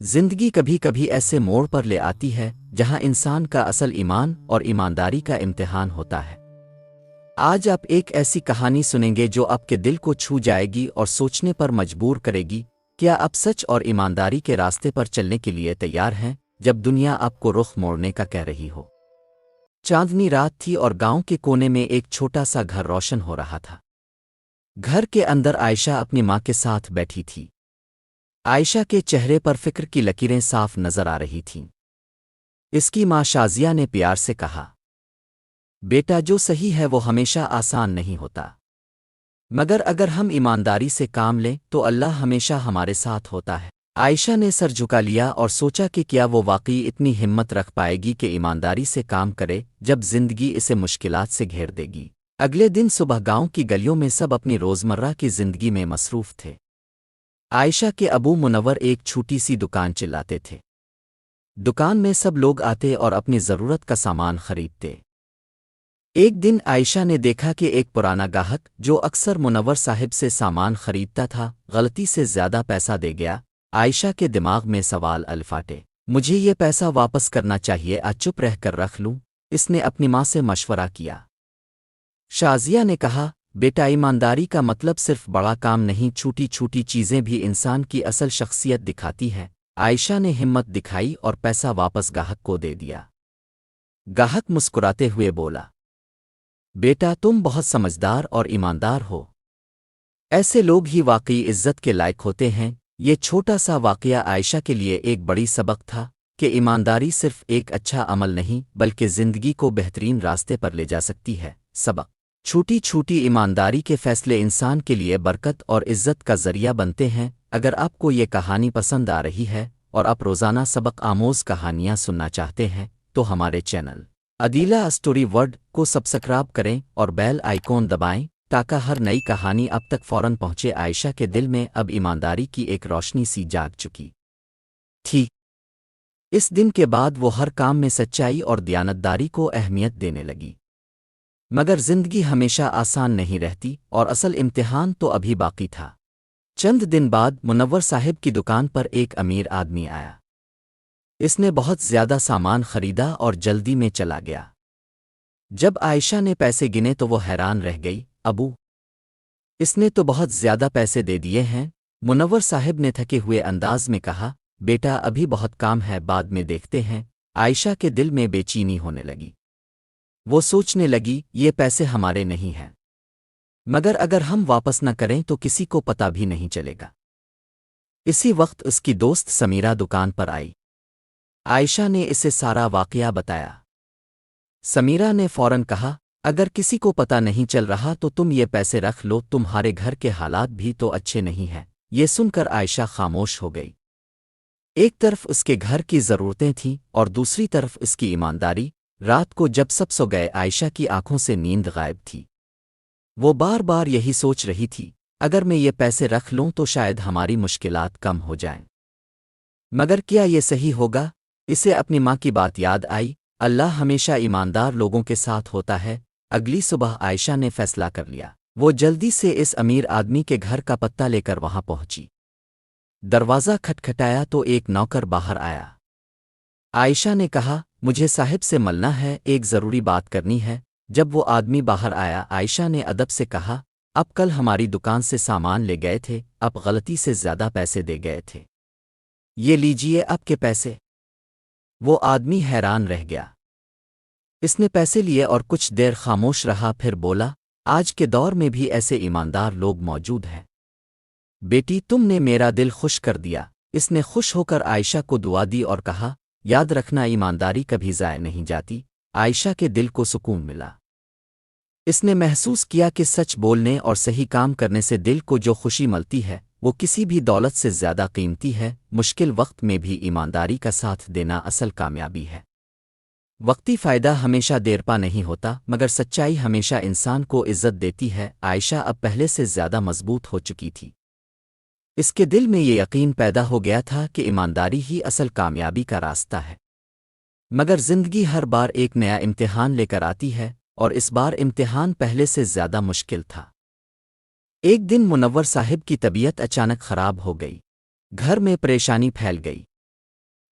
زندگی کبھی کبھی ایسے موڑ پر لے آتی ہے جہاں انسان کا اصل ایمان اور ایمانداری کا امتحان ہوتا ہے۔ آج آپ ایک ایسی کہانی سنیں گے جو آپ کے دل کو چھو جائے گی اور سوچنے پر مجبور کرے گی، کیا آپ سچ اور ایمانداری کے راستے پر چلنے کے لیے تیار ہیں جب دنیا آپ کو رخ موڑنے کا کہہ رہی ہو؟ چاندنی رات تھی اور گاؤں کے کونے میں ایک چھوٹا سا گھر روشن ہو رہا تھا۔ گھر کے اندر عائشہ اپنی ماں کے ساتھ بیٹھی تھی۔ عائشہ کے چہرے پر فکر کی لکیریں صاف نظر آ رہی تھیں۔ اس کی ماں شازیہ نے پیار سے کہا، بیٹا جو صحیح ہے وہ ہمیشہ آسان نہیں ہوتا، مگر اگر ہم ایمانداری سے کام لیں تو اللہ ہمیشہ ہمارے ساتھ ہوتا ہے۔ عائشہ نے سر جھکا لیا اور سوچا کہ کیا وہ واقعی اتنی ہمت رکھ پائے گی کہ ایمانداری سے کام کرے جب زندگی اسے مشکلات سے گھیر دے گی۔ اگلے دن صبح گاؤں کی گلیوں میں سب اپنی روزمرہ کی زندگی میں مصروف تھے۔ عائشہ کے ابو منور ایک چھوٹی سی دکان چلاتے تھے۔ دکان میں سب لوگ آتے اور اپنی ضرورت کا سامان خریدتے۔ ایک دن عائشہ نے دیکھا کہ ایک پرانا گاہک جو اکثر منور صاحب سے سامان خریدتا تھا غلطی سے زیادہ پیسہ دے گیا۔ عائشہ کے دماغ میں سوال الفاٹے، مجھے یہ پیسہ واپس کرنا چاہیے آج چپ رہ کر رکھ لوں؟ اس نے اپنی ماں سے مشورہ کیا۔ شازیہ نے کہا، بیٹا ایمانداری کا مطلب صرف بڑا کام نہیں، چھوٹی چھوٹی چیزیں بھی انسان کی اصل شخصیت دکھاتی ہے۔ عائشہ نے ہمت دکھائی اور پیسہ واپس گاہک کو دے دیا۔ گاہک مسکراتے ہوئے بولا، بیٹا تم بہت سمجھدار اور ایماندار ہو، ایسے لوگ ہی واقعی عزت کے لائق ہوتے ہیں۔ یہ چھوٹا سا واقعہ عائشہ کے لیے ایک بڑی سبق تھا کہ ایمانداری صرف ایک اچھا عمل نہیں بلکہ زندگی کو بہترین راستے پر لے جا سکتی ہے۔ سبق: چھوٹی چھوٹی ایمانداری کے فیصلے انسان کے لیے برکت اور عزت کا ذریعہ بنتے ہیں۔ اگر آپ کو یہ کہانی پسند آ رہی ہے اور آپ روزانہ سبق آموز کہانیاں سننا چاہتے ہیں تو ہمارے چینل عدیلہ اسٹوری ورلڈ کو سبسکرائب کریں اور بیل آئیکن دبائیں تاکہ ہر نئی کہانی اب تک فوراً پہنچے۔ عائشہ کے دل میں اب ایمانداری کی ایک روشنی سی جاگ چکی تھی۔ اس دن کے بعد وہ ہر کام میں سچائی اور دیانتداری کو اہمیت دینے لگی۔ مگر زندگی ہمیشہ آسان نہیں رہتی اور اصل امتحان تو ابھی باقی تھا۔ چند دن بعد منور صاحب کی دکان پر ایک امیر آدمی آیا۔ اس نے بہت زیادہ سامان خریدا اور جلدی میں چلا گیا۔ جب عائشہ نے پیسے گنے تو وہ حیران رہ گئی، ابو، اس نے تو بہت زیادہ پیسے دے دیے ہیں۔ منور صاحب نے تھکے ہوئے انداز میں کہا، بیٹا ابھی بہت کام ہے، بعد میں دیکھتے ہیں۔ عائشہ کے دل میں بے چینی ہونے لگی۔ وہ سوچنے لگی، یہ پیسے ہمارے نہیں ہیں، مگر اگر ہم واپس نہ کریں تو کسی کو پتہ بھی نہیں چلے گا۔ اسی وقت اس کی دوست سمیرہ دکان پر آئی۔ عائشہ نے اسے سارا واقعہ بتایا۔ سمیرہ نے فوراً کہا، اگر کسی کو پتہ نہیں چل رہا تو تم یہ پیسے رکھ لو، تمہارے گھر کے حالات بھی تو اچھے نہیں ہیں۔ یہ سن کر عائشہ خاموش ہو گئی۔ ایک طرف اس کے گھر کی ضرورتیں تھیں اور دوسری طرف اس کی ایمانداری۔ رات کو جب سب سو گئے عائشہ کی آنکھوں سے نیند غائب تھی۔ وہ بار بار یہی سوچ رہی تھی، اگر میں یہ پیسے رکھ لوں تو شاید ہماری مشکلات کم ہو جائیں، مگر کیا یہ صحیح ہوگا؟ اسے اپنی ماں کی بات یاد آئی، اللہ ہمیشہ ایماندار لوگوں کے ساتھ ہوتا ہے۔ اگلی صبح عائشہ نے فیصلہ کر لیا۔ وہ جلدی سے اس امیر آدمی کے گھر کا پتہ لے کر وہاں پہنچی۔ دروازہ کھٹکھٹایا تو ایک نوکر باہر آیا۔ عائشہ نے کہا، مجھے صاحب سے ملنا ہے، ایک ضروری بات کرنی ہے۔ جب وہ آدمی باہر آیا عائشہ نے ادب سے کہا، اب کل ہماری دکان سے سامان لے گئے تھے، اب غلطی سے زیادہ پیسے دے گئے تھے، یہ لیجئے آپ کے پیسے۔ وہ آدمی حیران رہ گیا۔ اس نے پیسے لیے اور کچھ دیر خاموش رہا، پھر بولا، آج کے دور میں بھی ایسے ایماندار لوگ موجود ہیں، بیٹی تم نے میرا دل خوش کر دیا۔ اس نے خوش ہو کر عائشہ کو دعا دی اور کہا، یاد رکھنا ایمانداری کبھی ضائع نہیں جاتی۔ عائشہ کے دل کو سکون ملا۔ اس نے محسوس کیا کہ سچ بولنے اور صحیح کام کرنے سے دل کو جو خوشی ملتی ہے وہ کسی بھی دولت سے زیادہ قیمتی ہے۔ مشکل وقت میں بھی ایمانداری کا ساتھ دینا اصل کامیابی ہے۔ وقتی فائدہ ہمیشہ دیر پا نہیں ہوتا، مگر سچائی ہمیشہ انسان کو عزت دیتی ہے۔ عائشہ اب پہلے سے زیادہ مضبوط ہو چکی تھی۔ اس کے دل میں یہ یقین پیدا ہو گیا تھا کہ ایمانداری ہی اصل کامیابی کا راستہ ہے۔ مگر زندگی ہر بار ایک نیا امتحان لے کر آتی ہے اور اس بار امتحان پہلے سے زیادہ مشکل تھا۔ ایک دن منور صاحب کی طبیعت اچانک خراب ہو گئی۔ گھر میں پریشانی پھیل گئی۔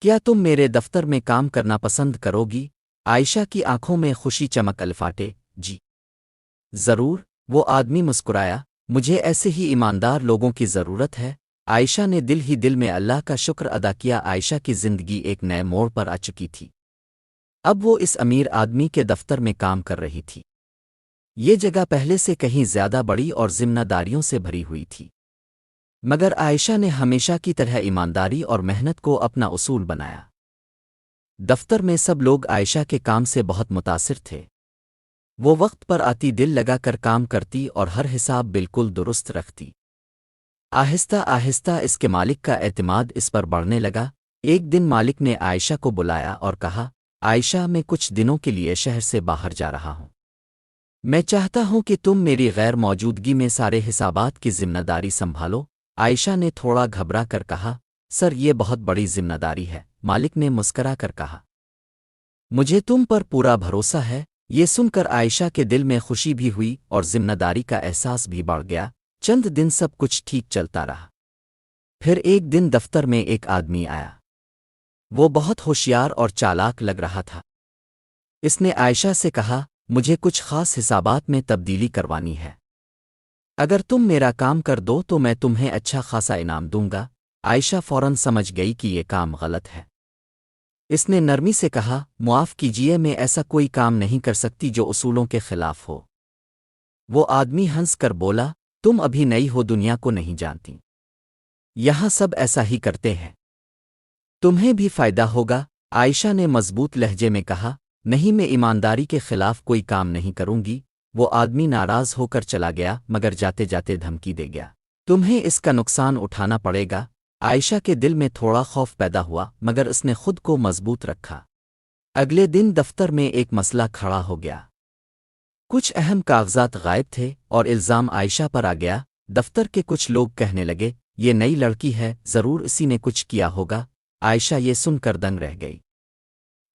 کیا تم میرے دفتر میں کام کرنا پسند کرو گی؟ عائشہ کی آنکھوں میں خوشی چمک الفاٹے جی ضرور۔ وہ آدمی مسکرایا، مجھے ایسے ہی ایماندار لوگوں کی ضرورت ہے۔ عائشہ نے دل ہی دل میں اللہ کا شکر ادا کیا۔ عائشہ کی زندگی ایک نئے موڑ پر آ چکی تھی۔ اب وہ اس امیر آدمی کے دفتر میں کام کر رہی تھی۔ یہ جگہ پہلے سے کہیں زیادہ بڑی اور ذمہ داریوں سے بھری ہوئی تھی، مگر عائشہ نے ہمیشہ کی طرح ایمانداری اور محنت کو اپنا اصول بنایا۔ دفتر میں سب لوگ عائشہ کے کام سے بہت متاثر تھے۔ وہ وقت پر آتی، دل لگا کر کام کرتی اور ہر حساب بالکل درست رکھتی۔ آہستہ آہستہ اس کے مالک کا اعتماد اس پر بڑھنے لگا۔ ایک دن مالک نے عائشہ کو بلایا اور کہا، عائشہ، میں کچھ دنوں کے لیے شہر سے باہر جا رہا ہوں۔ میں چاہتا ہوں کہ تم میری غیر موجودگی میں سارے حسابات کی ذمہ داری سنبھالو۔ عائشہ نے تھوڑا گھبرا کر کہا، سر، یہ بہت بڑی ذمہ داری ہے۔ مالک نے مسکرا کر کہا، مجھے تم پر پورا بھروسہ ہے۔ یہ سن کر عائشہ کے دل میں خوشی بھی ہوئی اور ذمہ داری کا احساس بھی بڑھ گیا۔ چند دن سب کچھ ٹھیک چلتا رہا۔ پھر ایک دن دفتر میں ایک آدمی آیا۔ وہ بہت ہوشیار اور چالاک لگ رہا تھا۔ اس نے عائشہ سے کہا، مجھے کچھ خاص حسابات میں تبدیلی کروانی ہے۔ اگر تم میرا کام کر دو تو میں تمہیں اچھا خاصا انعام دوں گا۔ عائشہ فوراً سمجھ گئی کہ یہ کام غلط ہے۔ اس نے نرمی سے کہا، معاف کیجیے، میں ایسا کوئی کام نہیں کر سکتی جو اصولوں کے خلاف ہو۔ وہ آدمی ہنس کر بولا، تم ابھی نئی ہو، دنیا کو نہیں جانتی۔ یہاں سب ایسا ہی کرتے ہیں، تمہیں بھی فائدہ ہوگا۔ عائشہ نے مضبوط لہجے میں کہا، نہیں، میں ایمانداری کے خلاف کوئی کام نہیں کروں گی۔ وہ آدمی ناراض ہو کر چلا گیا، مگر جاتے جاتے دھمکی دے گیا، تمہیں اس کا نقصان اٹھانا پڑے گا۔ عائشہ کے دل میں تھوڑا خوف پیدا ہوا، مگر اس نے خود کو مضبوط رکھا۔ اگلے دن دفتر میں ایک مسئلہ کھڑا ہو گیا۔ کچھ اہم کاغذات غائب تھے اور الزام عائشہ پر آ گیا۔ دفتر کے کچھ لوگ کہنے لگے، یہ نئی لڑکی ہے، ضرور اسی نے کچھ کیا ہوگا۔ عائشہ یہ سن کر دنگ رہ گئی۔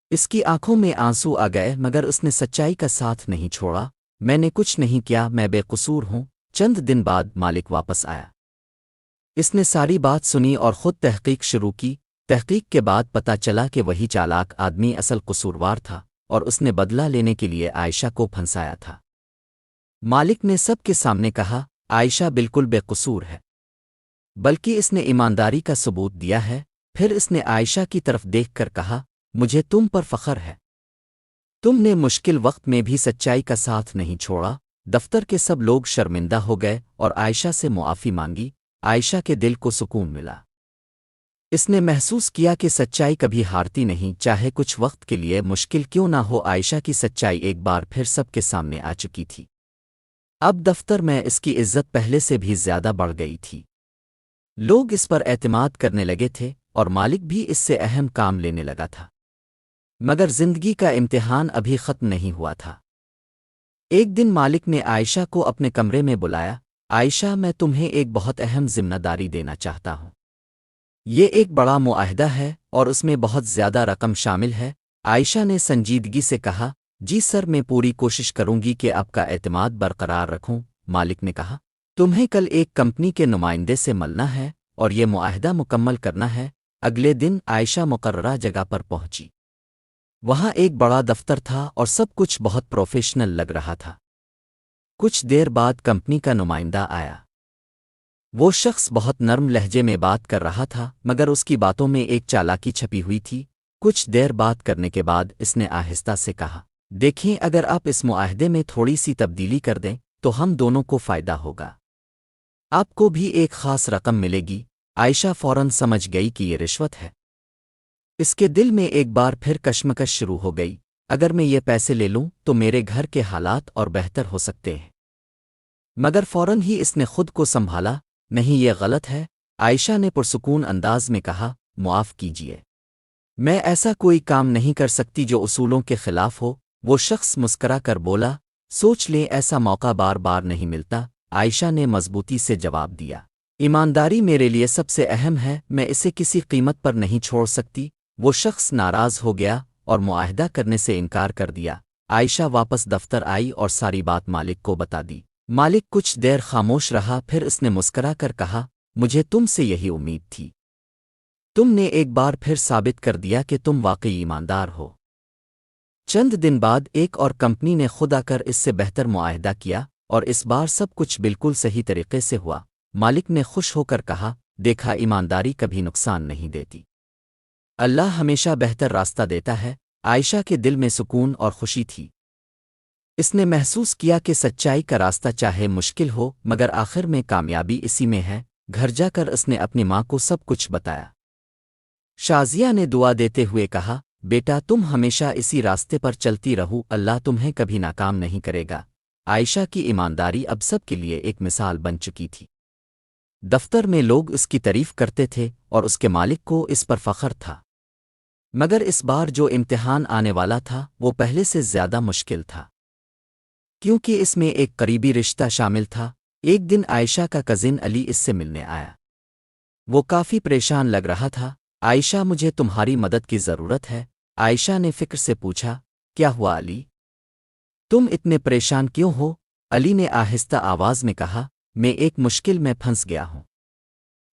اس کی آنکھوں میں آنسو آ گئے، مگر اس نے سچائی کا ساتھ نہیں چھوڑا۔ میں نے کچھ نہیں کیا، میں بے قصور ہوں۔ چند دن بعد مالک واپس آیا۔ اس نے ساری بات سنی اور خود تحقیق شروع کی۔ تحقیق کے بعد پتہ چلا کہ وہی چالاک آدمی اصل قصوروار تھا اور اس نے بدلہ لینے کے لیے عائشہ کو پھنسایا تھا۔ مالک نے سب کے سامنے کہا، عائشہ بالکل بے قصور ہے، بلکہ اس نے ایمانداری کا ثبوت دیا ہے۔ پھر اس نے عائشہ کی طرف دیکھ کر کہا، مجھے تم پر فخر ہے، تم نے مشکل وقت میں بھی سچائی کا ساتھ نہیں چھوڑا۔ دفتر کے سب لوگ شرمندہ ہو گئے اور عائشہ سے معافی مانگی۔ عائشہ کے دل کو سکون ملا۔ اس نے محسوس کیا کہ سچائی کبھی ہارتی نہیں، چاہے کچھ وقت کے لیے مشکل کیوں نہ ہو۔ عائشہ کی سچائی ایک بار پھر سب کے سامنے آ چکی تھی۔ اب دفتر میں اس کی عزت پہلے سے بھی زیادہ بڑھ گئی تھی۔ لوگ اس پر اعتماد کرنے لگے تھے اور مالک بھی اس سے اہم کام لینے لگا تھا۔ مگر زندگی کا امتحان ابھی ختم نہیں ہوا تھا۔ ایک دن مالک نے عائشہ کو اپنے کمرے میں بلایا، عائشہ، میں تمہیں ایک بہت اہم ذمہ داری دینا چاہتا ہوں۔ یہ ایک بڑا معاہدہ ہے اور اس میں بہت زیادہ رقم شامل ہے۔ عائشہ نے سنجیدگی سے کہا، جی سر، میں پوری کوشش کروں گی کہ آپ کا اعتماد برقرار رکھوں۔ مالک نے کہا، تمہیں کل ایک کمپنی کے نمائندے سے ملنا ہے اور یہ معاہدہ مکمل کرنا ہے۔ اگلے دن عائشہ مقررہ جگہ پر پہنچی۔ وہاں ایک بڑا دفتر تھا اور سب کچھ بہت پروفیشنل لگ رہا تھا۔ کچھ دیر بعد کمپنی کا نمائندہ آیا۔ وہ شخص بہت نرم لہجے میں بات کر رہا تھا، مگر اس کی باتوں میں ایک چالاکی چھپی ہوئی تھی۔ کچھ دیر بات کرنے کے بعد اس نے آہستہ سے کہا، دیکھیں، اگر آپ اس معاہدے میں تھوڑی سی تبدیلی کر دیں تو ہم دونوں کو فائدہ ہوگا۔ آپ کو بھی ایک خاص رقم ملے گی۔ عائشہ فوراً سمجھ گئی کہ یہ رشوت ہے۔ اس کے دل میں ایک بار پھر کشمکش شروع ہو گئی، اگر میں یہ پیسے لے لوں تو میرے گھر کے حالات اور بہتر ہو سکتے ہیں۔ مگر فوراً ہی اس نے خود کو سنبھالا، نہیں، یہ غلط ہے۔ عائشہ نے پرسکون انداز میں کہا، معاف کیجیے، میں ایسا کوئی کام نہیں کر سکتی جو اصولوں کے خلاف ہو۔ وہ شخص مسکرا کر بولا، سوچ لیں، ایسا موقع بار بار نہیں ملتا۔ عائشہ نے مضبوطی سے جواب دیا، ایمانداری میرے لیے سب سے اہم ہے، میں اسے کسی قیمت پر نہیں چھوڑ سکتی۔ وہ شخص ناراض ہو گیا اور معاہدہ کرنے سے انکار کر دیا۔ عائشہ واپس دفتر آئی اور ساری بات مالک کو بتا دی۔ مالک کچھ دیر خاموش رہا، پھر اس نے مسکرا کر کہا، مجھے تم سے یہی امید تھی۔ تم نے ایک بار پھر ثابت کر دیا کہ تم واقعی ایماندار ہو۔ چند دن بعد ایک اور کمپنی نے خود آ کر اس سے بہتر معاہدہ کیا، اور اس بار سب کچھ بالکل صحیح طریقے سے ہوا۔ مالک نے خوش ہو کر کہا، دیکھا، ایمانداری کبھی نقصان نہیں دیتی۔ اللہ ہمیشہ بہتر راستہ دیتا ہے۔ عائشہ کے دل میں سکون اور خوشی تھی۔ اس نے محسوس کیا کہ سچائی کا راستہ چاہے مشکل ہو مگر آخر میں کامیابی اسی میں ہے۔ گھر جا کر اس نے اپنی ماں کو سب کچھ بتایا۔ شازیہ نے دعا دیتے ہوئے کہا، بیٹا تم ہمیشہ اسی راستے پر چلتی رہو، اللہ تمہیں کبھی ناکام نہیں کرے گا۔ عائشہ کی ایمانداری اب سب کے لیے ایک مثال بن چکی تھی۔ دفتر میں لوگ اس کی تعریف کرتے تھے اور اس کے مالک کو اس پر فخر تھا۔ مگر اس بار جو امتحان آنے والا تھا وہ پہلے سے زیادہ مشکل تھا، کیونکہ اس میں ایک قریبی رشتہ شامل تھا۔ ایک دن عائشہ کا کزن علی اس سے ملنے آیا۔ وہ کافی پریشان لگ رہا تھا۔ عائشہ، مجھے تمہاری مدد کی ضرورت ہے۔ عائشہ نے فکر سے پوچھا، کیا ہوا علی؟ تم اتنے پریشان کیوں ہو؟ علی نے آہستہ آواز میں کہا، میں ایک مشکل میں پھنس گیا ہوں۔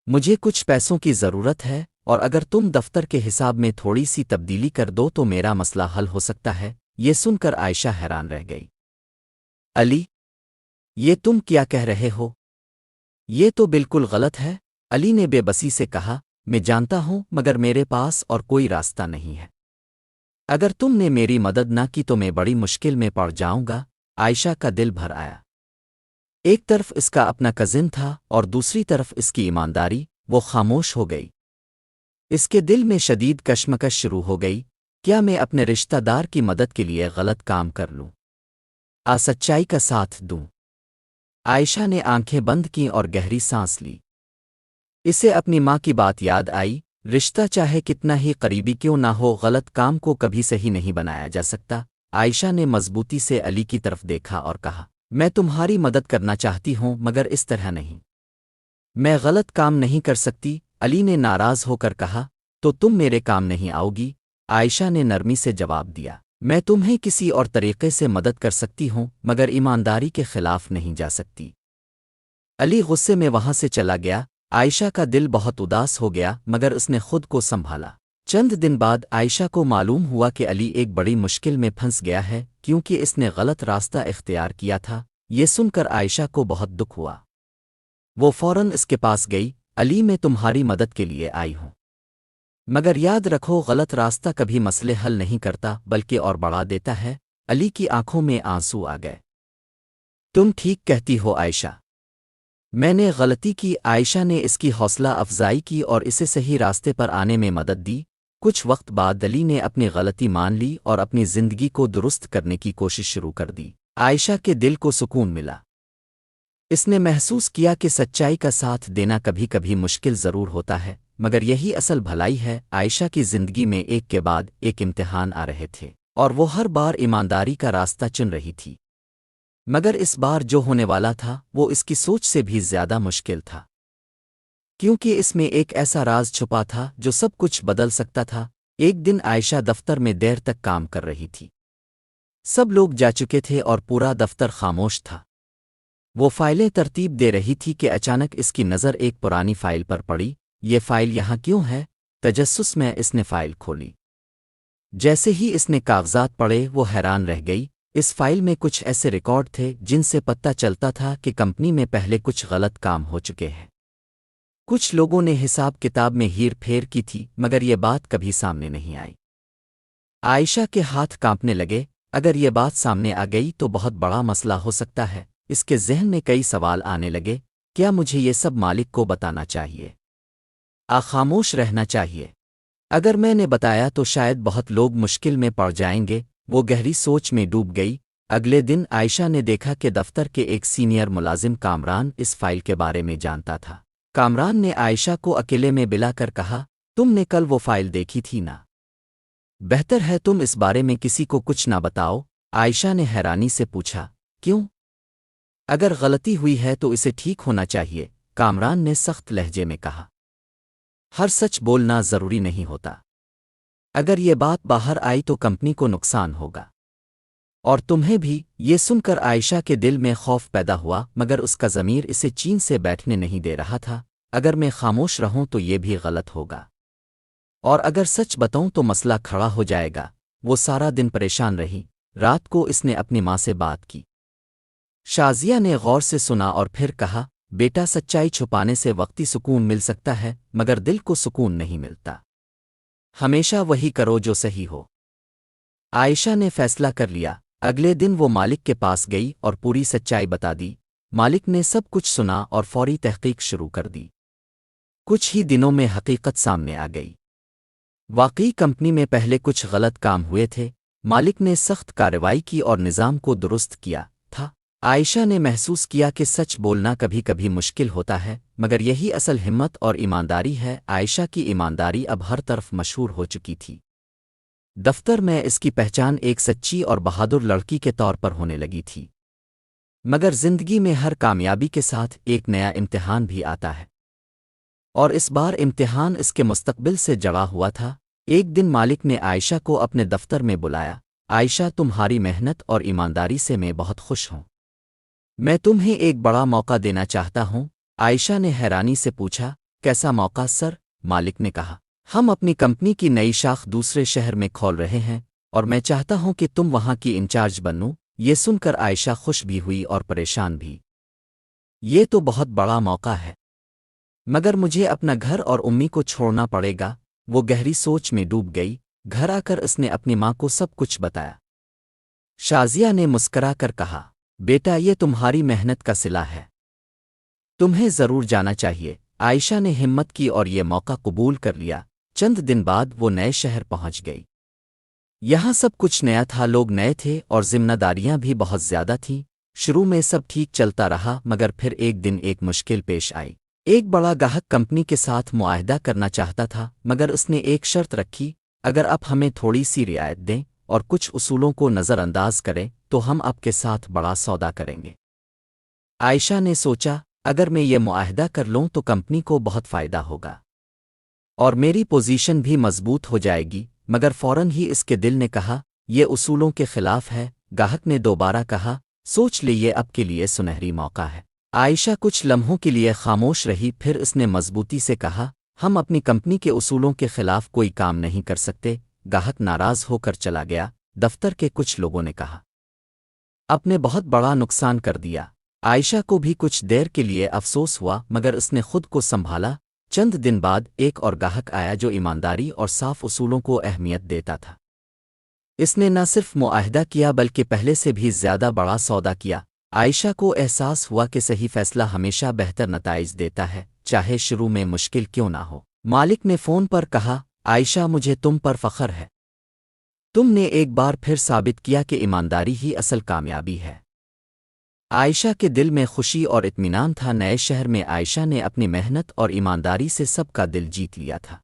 مجھے کچھ پیسوں کی ضرورت ہے، اور اگر تم دفتر کے حساب میں تھوڑی سی تبدیلی کر دو تو میرا مسئلہ حل ہو سکتا ہے۔ یہ سن کر عائشہ حیران رہ گئی۔ علی، یہ تم کیا کہہ رہے ہو؟ یہ تو بالکل غلط ہے۔ علی نے بے بسی سے کہا، میں جانتا ہوں مگر میرے پاس اور کوئی راستہ نہیں ہے۔ اگر تم نے میری مدد نہ کی تو میں بڑی مشکل میں پڑ جاؤں گا۔ عائشہ کا دل بھر آیا۔ ایک طرف اس کا اپنا کزن تھا اور دوسری طرف اس کی ایمانداری۔ وہ خاموش ہو گئی۔ اس کے دل میں شدید کشمکش شروع ہو گئی۔ کیا میں اپنے رشتہ دار کی مدد کے لیے غلط کام کر لوں؟ سچائی کا ساتھ دوں؟ عائشہ نے آنکھیں بند کیں اور گہری سانس لی۔ اسے اپنی ماں کی بات یاد آئی، رشتہ چاہے کتنا ہی قریبی کیوں نہ ہو، غلط کام کو کبھی صحیح نہیں بنایا جا سکتا۔ عائشہ نے مضبوطی سے علی کی طرف دیکھا اور کہا، میں تمہاری مدد کرنا چاہتی ہوں مگر اس طرح نہیں۔ میں غلط کام نہیں کر سکتی۔ علی نے ناراض ہو کر کہا، تو تم میرے کام نہیں آؤ گی؟ عائشہ نے نرمی سے جواب دیا، میں تمہیں کسی اور طریقے سے مدد کر سکتی ہوں مگر ایمانداری کے خلاف نہیں جا سکتی۔ علی غصے میں وہاں سے چلا گیا۔ عائشہ کا دل بہت اداس ہو گیا مگر اس نے خود کو سنبھالا۔ چند دن بعد عائشہ کو معلوم ہوا کہ علی ایک بڑی مشکل میں پھنس گیا ہے کیونکہ اس نے غلط راستہ اختیار کیا تھا۔ یہ سن کر عائشہ کو بہت دکھ ہوا۔ وہ فوراً اس کے پاس گئی، علی میں تمہاری مدد کے لیے آئی ہوں، مگر یاد رکھو غلط راستہ کبھی مسئلے حل نہیں کرتا بلکہ اور بڑھا دیتا ہے۔ علی کی آنکھوں میں آنسو آ گئے۔ تم ٹھیک کہتی ہو عائشہ، میں نے غلطی کی۔ عائشہ نے اس کی حوصلہ افزائی کی اور اسے صحیح راستے پر آنے میں مدد دی۔ کچھ وقت بعد علی نے اپنی غلطی مان لی اور اپنی زندگی کو درست کرنے کی کوشش شروع کر دی۔ عائشہ کے دل کو سکون ملا۔ اس نے محسوس کیا کہ سچائی کا ساتھ دینا کبھی کبھی مشکل ضرور ہوتا ہے مگر یہی اصل بھلائی ہے۔ عائشہ کی زندگی میں ایک کے بعد ایک امتحان آ رہے تھے اور وہ ہر بار ایمانداری کا راستہ چن رہی تھی، مگر اس بار جو ہونے والا تھا وہ اس کی سوچ سے بھی زیادہ مشکل تھا، کیونکہ اس میں ایک ایسا راز چھپا تھا جو سب کچھ بدل سکتا تھا۔ ایک دن عائشہ دفتر میں دیر تک کام کر رہی تھی۔ سب لوگ جا چکے تھے اور پورا دفتر خاموش تھا۔ وہ فائلیں ترتیب دے رہی تھی کہ اچانک اس کی نظر ایک پرانی فائل پر پڑی۔ یہ فائل یہاں کیوں ہے؟ تجسس میں اس نے فائل کھولی۔ جیسے ہی اس نے کاغذات پڑھے وہ حیران رہ گئی۔ اس فائل میں کچھ ایسے ریکارڈ تھے جن سے پتہ چلتا تھا کہ کمپنی میں پہلے کچھ غلط کام ہو چکے ہیں۔ کچھ لوگوں نے حساب کتاب میں ہیر پھیر کی تھی مگر یہ بات کبھی سامنے نہیں آئی۔ عائشہ کے ہاتھ کانپنے لگے۔ اگر یہ بات سامنے آ گئی تو بہت بڑا مسئلہ ہو سکتا ہے۔ اس کے ذہن میں کئی سوال آنے لگے۔ کیا مجھے یہ سب مالک کو بتانا چاہیے؟ خاموش رہنا چاہیے؟ اگر میں نے بتایا تو شاید بہت لوگ مشکل میں پڑ جائیں گے۔ وہ گہری سوچ میں ڈوب گئی۔ اگلے دن عائشہ نے دیکھا کہ دفتر کے ایک سینئر ملازم کامران اس فائل کے بارے میں جانتا تھا۔ کامران نے عائشہ کو اکیلے میں بلا کر کہا، تم نے کل وہ فائل دیکھی تھی نا؟ بہتر ہے تم اس بارے میں کسی کو کچھ نہ بتاؤ۔ عائشہ نے حیرانی سے پوچھا، کیوں؟ اگر غلطی ہوئی ہے تو اسے ٹھیک ہونا چاہیے، کامران نے سخت لہجے میں کہا۔ ہر سچ بولنا ضروری نہیں ہوتا۔ اگر یہ بات باہر آئی تو کمپنی کو نقصان ہوگا اور تمہیں بھی۔ یہ سن کر عائشہ کے دل میں خوف پیدا ہوا مگر اس کا ضمیر اسے چین سے بیٹھنے نہیں دے رہا تھا۔ اگر میں خاموش رہوں تو یہ بھی غلط ہوگا۔ اور اگر سچ بتاؤں تو مسئلہ کھڑا ہو جائے گا۔ وہ سارا دن پریشان رہی۔ رات کو اس نے اپنی ماں سے بات کی۔ شازیہ نے غور سے سنا اور پھر کہا، بیٹا سچائی چھپانے سے وقتی سکون مل سکتا ہے مگر دل کو سکون نہیں ملتا۔ ہمیشہ وہی کرو جو صحیح ہو۔ عائشہ نے فیصلہ کر لیا۔ اگلے دن وہ مالک کے پاس گئی اور پوری سچائی بتا دی۔ مالک نے سب کچھ سنا اور فوری تحقیق شروع کر دی۔ کچھ ہی دنوں میں حقیقت سامنے آ گئی۔ واقعی کمپنی میں پہلے کچھ غلط کام ہوئے تھے۔ مالک نے سخت کارروائی کی اور نظام کو درست کیا تھا۔ عائشہ نے محسوس کیا کہ سچ بولنا کبھی کبھی مشکل ہوتا ہے مگر یہی اصل ہمت اور ایمانداری ہے۔ عائشہ کی ایمانداری اب ہر طرف مشہور ہو چکی تھی۔ دفتر میں اس کی پہچان ایک سچی اور بہادر لڑکی کے طور پر ہونے لگی تھی۔ مگر زندگی میں ہر کامیابی کے ساتھ ایک نیا امتحان بھی آتا ہے، اور اس بار امتحان اس کے مستقبل سے جڑا ہوا تھا۔ ایک دن مالک نے عائشہ کو اپنے دفتر میں بلایا۔ عائشہ، تمہاری محنت اور ایمانداری سے میں بہت خوش ہوں۔ میں تمہیں ایک بڑا موقع دینا چاہتا ہوں۔ عائشہ نے حیرانی سے پوچھا، کیسا موقع سر؟ مالک نے کہا، ہم اپنی کمپنی کی نئی شاخ دوسرے شہر میں کھول رہے ہیں اور میں چاہتا ہوں کہ تم وہاں کی انچارج بنو۔ یہ سن کر عائشہ خوش بھی ہوئی اور پریشان بھی۔ یہ تو بہت بڑا موقع ہے، مگر مجھے اپنا گھر اور امی کو چھوڑنا پڑے گا۔ وہ گہری سوچ میں ڈوب گئی۔ گھر آ کر اس نے اپنی ماں کو سب کچھ بتایا۔ شازیہ نے مسکرا کر کہا، بیٹا یہ تمہاری محنت کا صلہ ہے، تمہیں ضرور جانا چاہیے۔ عائشہ نے ہمت کی اور یہ موقع قبول کر لیا۔ چند دن بعد وہ نئے شہر پہنچ گئی۔ یہاں سب کچھ نیا تھا، لوگ نئے تھے اور ذمہ داریاں بھی بہت زیادہ تھیں۔ شروع میں سب ٹھیک چلتا رہا مگر پھر ایک دن ایک مشکل پیش آئی۔ ایک بڑا گاہک کمپنی کے ساتھ معاہدہ کرنا چاہتا تھا مگر اس نے ایک شرط رکھی، اگر آپ ہمیں تھوڑی سی رعایت دیں اور کچھ اصولوں کو نظر انداز کریں تو ہم آپ کے ساتھ بڑا سودا کریں گے۔ عائشہ نے سوچا، اگر میں یہ معاہدہ کر لوں تو کمپنی کو بہت فائدہ ہوگا اور میری پوزیشن بھی مضبوط ہو جائے گی، مگر فوراً ہی اس کے دل نے کہا، یہ اصولوں کے خلاف ہے۔ گاہک نے دوبارہ کہا، سوچ لیے، اب کے لیے سنہری موقع ہے۔ عائشہ کچھ لمحوں کے لیے خاموش رہی، پھر اس نے مضبوطی سے کہا، ہم اپنی کمپنی کے اصولوں کے خلاف کوئی کام نہیں کر سکتے۔ گاہک ناراض ہو کر چلا گیا۔ دفتر کے کچھ لوگوں نے کہا، آپ نے بہت بڑا نقصان کر دیا۔ عائشہ کو بھی کچھ دیر کے لیے افسوس ہوا مگر اس نے خود کو سنبھالا۔ چند دن بعد ایک اور گاہک آیا جو ایمانداری اور صاف اصولوں کو اہمیت دیتا تھا۔ اس نے نہ صرف معاہدہ کیا بلکہ پہلے سے بھی زیادہ بڑا سودا کیا۔ عائشہ کو احساس ہوا کہ صحیح فیصلہ ہمیشہ بہتر نتائج دیتا ہے، چاہے شروع میں مشکل کیوں نہ ہو۔ مالک نے فون پر کہا، عائشہ مجھے تم پر فخر ہے، تم نے ایک بار پھر ثابت کیا کہ ایمانداری ہی اصل کامیابی ہے۔ عائشہ کے دل میں خوشی اور اطمینان تھا۔ نئے شہر میں عائشہ نے اپنی محنت اور ایمانداری سے سب کا دل جیت لیا تھا۔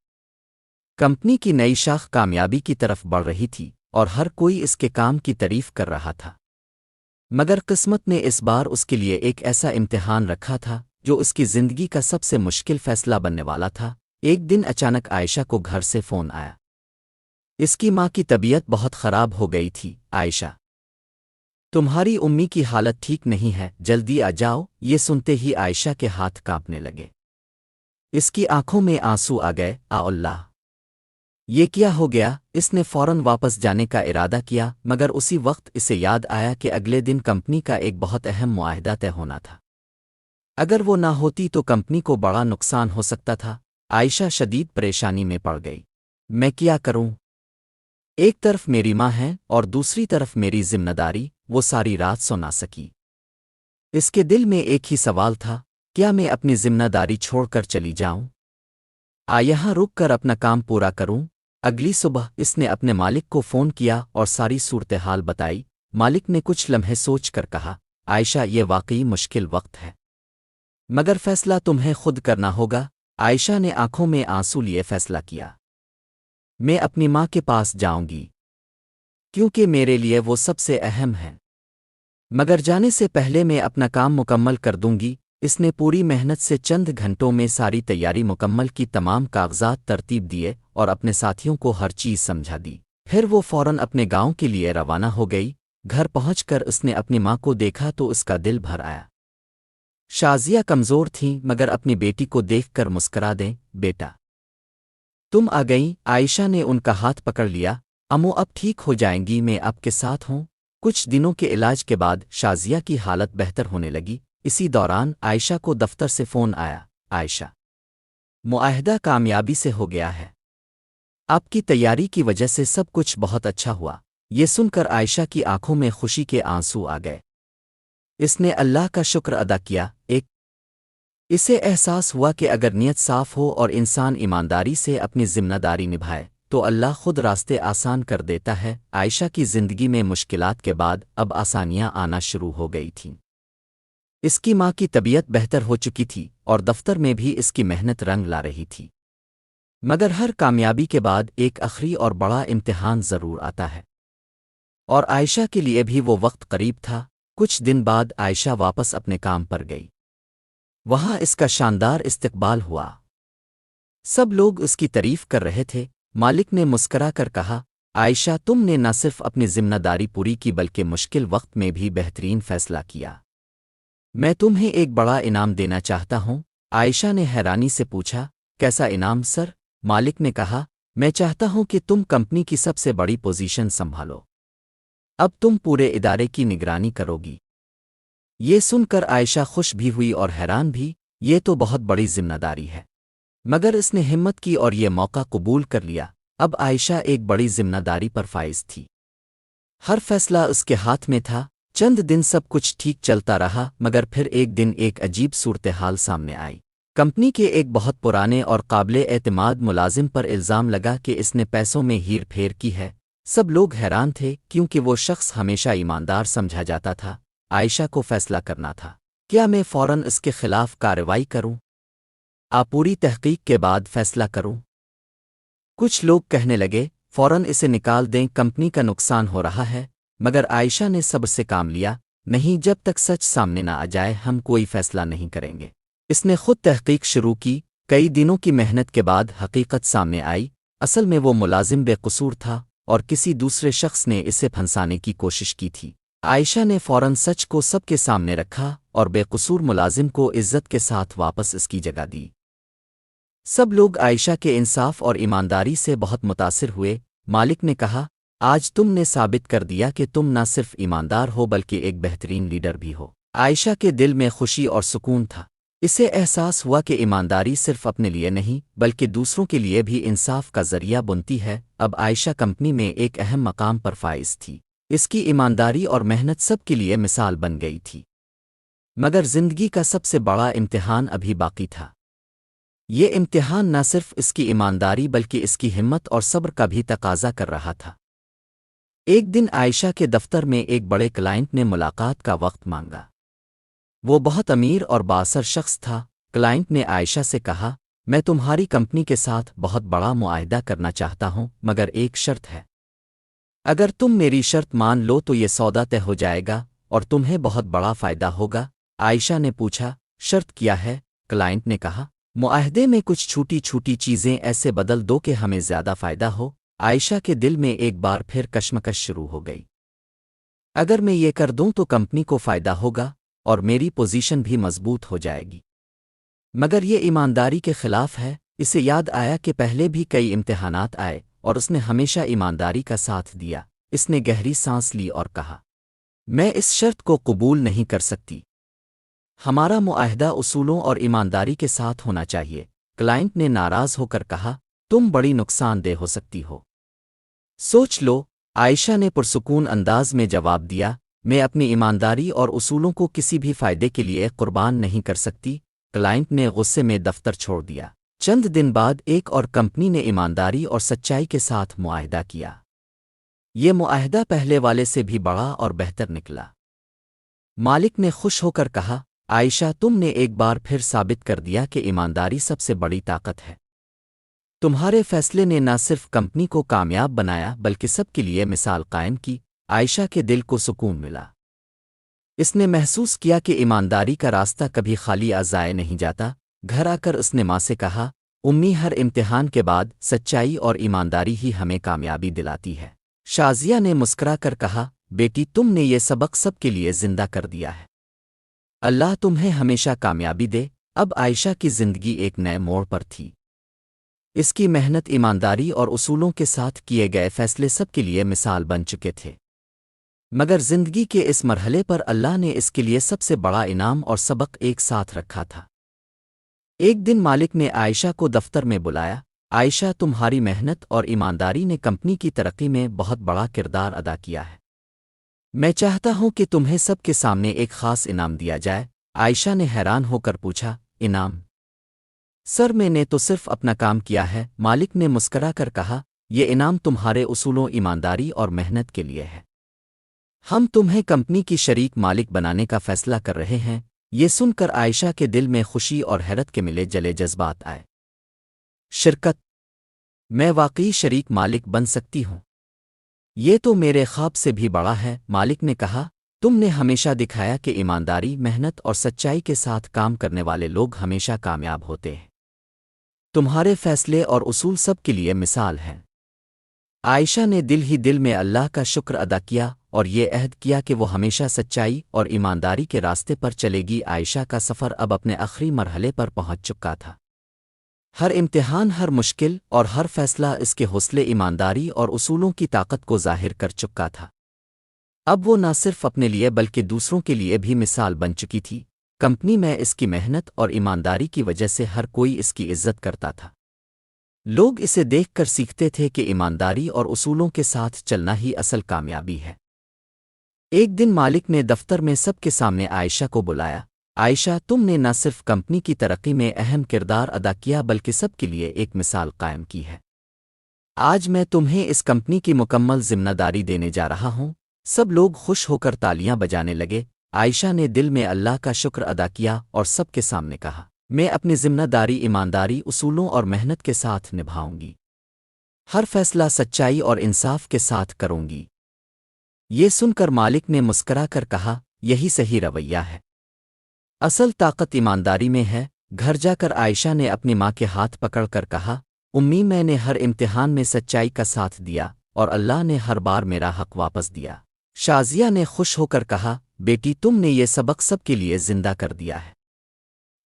کمپنی کی نئی شاخ کامیابی کی طرف بڑھ رہی تھی اور ہر کوئی اس کے کام کی تعریف کر رہا تھا۔ مگر قسمت نے اس بار اس کے لیے ایک ایسا امتحان رکھا تھا جو اس کی زندگی کا سب سے مشکل فیصلہ بننے والا تھا۔ ایک دن اچانک عائشہ کو گھر سے فون آیا۔ اس کی ماں کی طبیعت بہت خراب ہو گئی تھی۔ عائشہ، تمہاری امی کی حالت ٹھیک نہیں ہے، جلدی آ جاؤ۔ یہ سنتے ہی عائشہ کے ہاتھ کانپنے لگے۔ اس کی آنکھوں میں آنسو آ گئے۔ اللہ، یہ کیا ہو گیا؟ اس نے فوراً واپس جانے کا ارادہ کیا مگر اسی وقت اسے یاد آیا کہ اگلے دن کمپنی کا ایک بہت اہم معاہدہ طے ہونا تھا۔ اگر وہ نہ ہوتی تو کمپنی کو بڑا نقصان ہو سکتا تھا۔ عائشہ شدید پریشانی میں پڑ گئی۔ میں کیا کروں؟ ایک طرف میری ماں ہے اور دوسری طرف میری ذمہ داری۔ وہ ساری رات سو نہ سکی۔ اس کے دل میں ایک ہی سوال تھا، کیا میں اپنی ذمہ داری چھوڑ کر چلی جاؤں؟ یہاں رک کر اپنا کام پورا کروں؟ اگلی صبح اس نے اپنے مالک کو فون کیا اور ساری صورتحال بتائی۔ مالک نے کچھ لمحے سوچ کر کہا، عائشہ یہ واقعی مشکل وقت ہے مگر فیصلہ تمہیں خود کرنا ہوگا۔ عائشہ نے آنکھوں میں آنسو لیے فیصلہ کیا، میں اپنی ماں کے پاس جاؤں گی کیونکہ میرے لیے وہ سب سے اہم ہے، مگر جانے سے پہلے میں اپنا کام مکمل کر دوں گی۔ اس نے پوری محنت سے چند گھنٹوں میں ساری تیاری مکمل کی، تمام کاغذات ترتیب دیے اور اپنے ساتھیوں کو ہر چیز سمجھا دی۔ پھر وہ فوراً اپنے گاؤں کے لیے روانہ ہو گئی۔ گھر پہنچ کر اس نے اپنی ماں کو دیکھا تو اس کا دل بھر آیا۔ شازیہ کمزور تھیں مگر اپنی بیٹی کو دیکھ کر مسکرا دیں، بیٹا تم آ گئیں؟ عائشہ نے ان کا ہاتھ پکڑ لیا۔ امو اب ٹھیک ہو جائیں گی، میں آپ کے ساتھ ہوں۔ کچھ دنوں کے علاج کے بعد شازیہ کی حالت بہتر ہونے لگی۔ اسی دوران عائشہ کو دفتر سے فون آیا۔ عائشہ، معاہدہ کامیابی سے ہو گیا ہے۔ آپ کی تیاری کی وجہ سے سب کچھ بہت اچھا ہوا۔ یہ سن کر عائشہ کی آنکھوں میں خوشی کے آنسو آ گئے۔ اس نے اللہ کا شکر ادا کیا۔ اسے احساس ہوا کہ اگر نیت صاف ہو اور انسان ایمانداری سے اپنی ذمہ داری نبھائے تو اللہ خود راستے آسان کر دیتا ہے۔ عائشہ کی زندگی میں مشکلات کے بعد اب آسانیاں آنا شروع ہو گئی تھیں۔ اس کی ماں کی طبیعت بہتر ہو چکی تھی اور دفتر میں بھی اس کی محنت رنگ لا رہی تھی۔ مگر ہر کامیابی کے بعد ایک آخری اور بڑا امتحان ضرور آتا ہے، اور عائشہ کے لیے بھی وہ وقت قریب تھا۔ کچھ دن بعد عائشہ واپس اپنے کام پر گئی۔ وہاں اس کا شاندار استقبال ہوا۔ سب لوگ اس کی تعریف کر رہے تھے۔ مالک نے مسکرا کر کہا، عائشہ، تم نے نہ صرف اپنی ذمہ داری پوری کی بلکہ مشکل وقت میں بھی بہترین فیصلہ کیا۔ میں تمہیں ایک بڑا انعام دینا چاہتا ہوں۔ عائشہ نے حیرانی سے پوچھا، کیسا انعام سر؟ مالک نے کہا، میں چاہتا ہوں کہ تم کمپنی کی سب سے بڑی پوزیشن سنبھالو۔ اب تم پورے ادارے کی نگرانی کرو گی۔ یہ سن کر عائشہ خوش بھی ہوئی اور حیران بھی۔ یہ تو بہت بڑی ذمہ داری ہے، مگر اس نے ہمت کی اور یہ موقع قبول کر لیا۔ اب عائشہ ایک بڑی ذمہ داری پر فائز تھی۔ ہر فیصلہ اس کے ہاتھ میں تھا۔ چند دن سب کچھ ٹھیک چلتا رہا، مگر پھر ایک دن ایک عجیب صورتحال سامنے آئی۔ کمپنی کے ایک بہت پرانے اور قابل اعتماد ملازم پر الزام لگا کہ اس نے پیسوں میں ہیر پھیر کی ہے۔ سب لوگ حیران تھے کیونکہ وہ شخص ہمیشہ ایماندار سمجھا جاتا تھا۔ عائشہ کو فیصلہ کرنا تھا، کیا میں فوراً اس کے خلاف کارروائی کروں؟ پوری تحقیق کے بعد فیصلہ کروں؟ کچھ لوگ کہنے لگے، فوراً اسے نکال دیں، کمپنی کا نقصان ہو رہا ہے۔ مگر عائشہ نے صبر سے کام لیا۔ نہیں، جب تک سچ سامنے نہ آ جائے ہم کوئی فیصلہ نہیں کریں گے۔ اس نے خود تحقیق شروع کی۔ کئی دنوں کی محنت کے بعد حقیقت سامنے آئی۔ اصل میں وہ ملازم بے قصور تھا اور کسی دوسرے شخص نے اسے پھنسانے کی کوشش کی تھی۔ عائشہ نے فوراً سچ کو سب کے سامنے رکھا اور بے قصور ملازم کو عزت کے ساتھ واپس اس کی جگہ دی۔ سب لوگ عائشہ کے انصاف اور ایمانداری سے بہت متاثر ہوئے۔ مالک نے کہا، آج تم نے ثابت کر دیا کہ تم نہ صرف ایماندار ہو بلکہ ایک بہترین لیڈر بھی ہو۔ عائشہ کے دل میں خوشی اور سکون تھا۔ اسے احساس ہوا کہ ایمانداری صرف اپنے لیے نہیں بلکہ دوسروں کے لیے بھی انصاف کا ذریعہ بنتی ہے۔ اب عائشہ کمپنی میں ایک اہم مقام پر فائز تھی۔ اس کی ایمانداری اور محنت سب کے لیے مثال بن گئی تھی۔ مگر زندگی کا سب سے بڑا امتحان ابھی باقی تھا۔ یہ امتحان نہ صرف اس کی ایمانداری بلکہ اس کی ہمت اور صبر کا بھی تقاضا کر رہا تھا۔ ایک دن عائشہ کے دفتر میں ایک بڑے کلائنٹ نے ملاقات کا وقت مانگا۔ وہ بہت امیر اور بااثر شخص تھا۔ کلائنٹ نے عائشہ سے کہا، میں تمہاری کمپنی کے ساتھ بہت بڑا معاہدہ کرنا چاہتا ہوں، مگر ایک شرط ہے۔ اگر تم میری شرط مان لو تو یہ سودا طے ہو جائے گا اور تمہیں بہت بڑا فائدہ ہوگا۔ عائشہ نے پوچھا، شرط کیا ہے؟ کلائنٹ نے کہا، معاہدے میں کچھ چھوٹی چھوٹی چیزیں ایسے بدل دو کہ ہمیں زیادہ فائدہ ہو۔ عائشہ کے دل میں ایک بار پھر کشمکش شروع ہو گئی۔ اگر میں یہ کر دوں تو کمپنی کو فائدہ ہوگا اور میری پوزیشن بھی مضبوط ہو جائے گی، مگر یہ ایمانداری کے خلاف ہے۔ اسے یاد آیا کہ پہلے بھی کئی امتحانات آئے اور اس نے ہمیشہ ایمانداری کا ساتھ دیا۔ اس نے گہری سانس لی اور کہا، میں اس شرط کو قبول نہیں کر سکتی۔ ہمارا معاہدہ اصولوں اور ایمانداری کے ساتھ ہونا چاہیے۔ کلائنٹ نے ناراض ہو کر کہا، تم بڑی نقصان دہ ہو سکتی ہو، سوچ لو۔ عائشہ نے پرسکون انداز میں جواب دیا، میں اپنی ایمانداری اور اصولوں کو کسی بھی فائدے کے لیے قربان نہیں کر سکتی۔ کلائنٹ نے غصے میں دفتر چھوڑ دیا۔ چند دن بعد ایک اور کمپنی نے ایمانداری اور سچائی کے ساتھ معاہدہ کیا۔ یہ معاہدہ پہلے والے سے بھی بڑا اور بہتر نکلا۔ مالک نے خوش ہو کر کہا، عائشہ، تم نے ایک بار پھر ثابت کر دیا کہ ایمانداری سب سے بڑی طاقت ہے۔ تمہارے فیصلے نے نہ صرف کمپنی کو کامیاب بنایا بلکہ سب کے لیے مثال قائم کی۔ عائشہ کے دل کو سکون ملا۔ اس نے محسوس کیا کہ ایمانداری کا راستہ کبھی خالی ضائع نہیں جاتا۔ گھر آ کر اس نے ماں سے کہا، امی، ہر امتحان کے بعد سچائی اور ایمانداری ہی ہمیں کامیابی دلاتی ہے۔ شازیہ نے مسکرا کر کہا، بیٹی، تم نے یہ سبق سب کے لیے زندہ کر دیا ہے۔ اللہ تمہیں ہمیشہ کامیابی دے۔ اب عائشہ کی زندگی ایک نئے موڑ پر تھی۔ اس کی محنت ایمانداری اور اصولوں کے ساتھ کیے گئے فیصلے سب کے لیے مثال بن چکے تھے۔ مگر زندگی کے اس مرحلے پر اللہ نے اس کے لیے سب سے بڑا انعام اور سبق ایک ساتھ رکھا تھا۔ ایک دن مالک نے عائشہ کو دفتر میں بلایا۔ عائشہ، تمہاری محنت اور ایمانداری نے کمپنی کی ترقی میں بہت بڑا کردار ادا کیا ہے۔ میں چاہتا ہوں کہ تمہیں سب کے سامنے ایک خاص انعام دیا جائے۔ عائشہ نے حیران ہو کر پوچھا، انعام؟ سر، میں نے تو صرف اپنا کام کیا ہے، مالک نے مسکرا کر کہا۔ یہ انعام تمہارے اصولوں، ایمانداری اور محنت کے لیے ہے۔ ہم تمہیں کمپنی کی شریک مالک بنانے کا فیصلہ کر رہے ہیں۔ یہ سن کر عائشہ کے دل میں خوشی اور حیرت کے ملے جلے جذبات آئے۔ شرکت؟ میں واقعی شریک مالک بن سکتی ہوں؟ یہ تو میرے خواب سے بھی بڑا ہے، مالک نے کہا۔ تم نے ہمیشہ دکھایا کہ ایمانداری، محنت اور سچائی کے ساتھ کام کرنے والے لوگ ہمیشہ کامیاب ہوتے ہیں۔ تمہارے فیصلے اور اصول سب کے لیے مثال ہیں۔ عائشہ نے دل ہی دل میں اللہ کا شکر ادا کیا اور یہ عہد کیا کہ وہ ہمیشہ سچائی اور ایمانداری کے راستے پر چلے گی۔ عائشہ کا سفر اب اپنے آخری مرحلے پر پہنچ چکا تھا۔ ہر امتحان، ہر مشکل اور ہر فیصلہ اس کے حوصلے، ایمانداری اور اصولوں کی طاقت کو ظاہر کر چکا تھا۔ اب وہ نہ صرف اپنے لیے بلکہ دوسروں کے لیے بھی مثال بن چکی تھی۔ کمپنی میں اس کی محنت اور ایمانداری کی وجہ سے ہر کوئی اس کی عزت کرتا تھا۔ لوگ اسے دیکھ کر سیکھتے تھے کہ ایمانداری اور اصولوں کے ساتھ چلنا ہی اصل کامیابی ہے۔ ایک دن مالک نے دفتر میں سب کے سامنے عائشہ کو بلایا۔ عائشہ، تم نے نہ صرف کمپنی کی ترقی میں اہم کردار ادا کیا بلکہ سب کے لیے ایک مثال قائم کی ہے۔ آج میں تمہیں اس کمپنی کی مکمل ذمہ داری دینے جا رہا ہوں۔ سب لوگ خوش ہو کر تالیاں بجانے لگے۔ عائشہ نے دل میں اللہ کا شکر ادا کیا اور سب کے سامنے کہا، میں اپنی ذمہ داری ایمانداری، اصولوں اور محنت کے ساتھ نبھاؤں گی۔ ہر فیصلہ سچائی اور انصاف کے ساتھ کروں گی۔ یہ سن کر مالک نے مسکرا کر کہا، یہی صحیح رویہ ہے۔ اصل طاقت ایمانداری میں ہے۔ گھر جا کر عائشہ نے اپنی ماں کے ہاتھ پکڑ کر کہا، امی، میں نے ہر امتحان میں سچائی کا ساتھ دیا اور اللہ نے ہر بار میرا حق واپس دیا۔ شازیہ نے خوش ہو کر کہا، بیٹی، تم نے یہ سبق سب کے لیے زندہ کر دیا ہے۔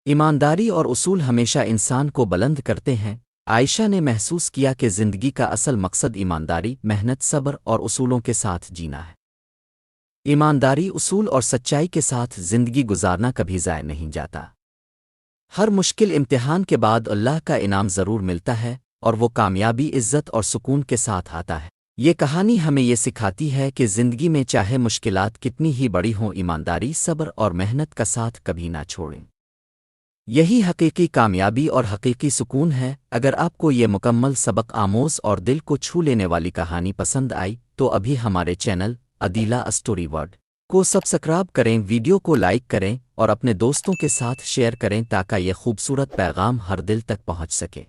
ایمانداری اور اصول ہمیشہ انسان کو بلند کرتے ہیں۔ عائشہ نے محسوس کیا کہ زندگی کا اصل مقصد ایمانداری، محنت، صبر اور اصولوں کے ساتھ جینا ہے۔ ایمانداری، اصول اور سچائی کے ساتھ زندگی گزارنا کبھی ضائع نہیں جاتا۔ ہر مشکل امتحان کے بعد اللہ کا انعام ضرور ملتا ہے اور وہ کامیابی، عزت اور سکون کے ساتھ آتا ہے۔ یہ کہانی ہمیں یہ سکھاتی ہے کہ زندگی میں چاہے مشکلات کتنی ہی بڑی ہوں، ایمانداری، صبر اور محنت کا ساتھ کبھی نہ چھوڑیں۔ یہی حقیقی کامیابی اور حقیقی سکون ہے۔ اگر آپ کو یہ مکمل سبق آموز اور دل کو چھو لینے والی کہانی پسند آئی تو ابھی ہمارے چینل عدیلہ اسٹوری ورلڈ کو سبسکرائب کریں، ویڈیو کو لائک کریں اور اپنے دوستوں کے ساتھ شیئر کریں تاکہ یہ خوبصورت پیغام ہر دل تک پہنچ سکے۔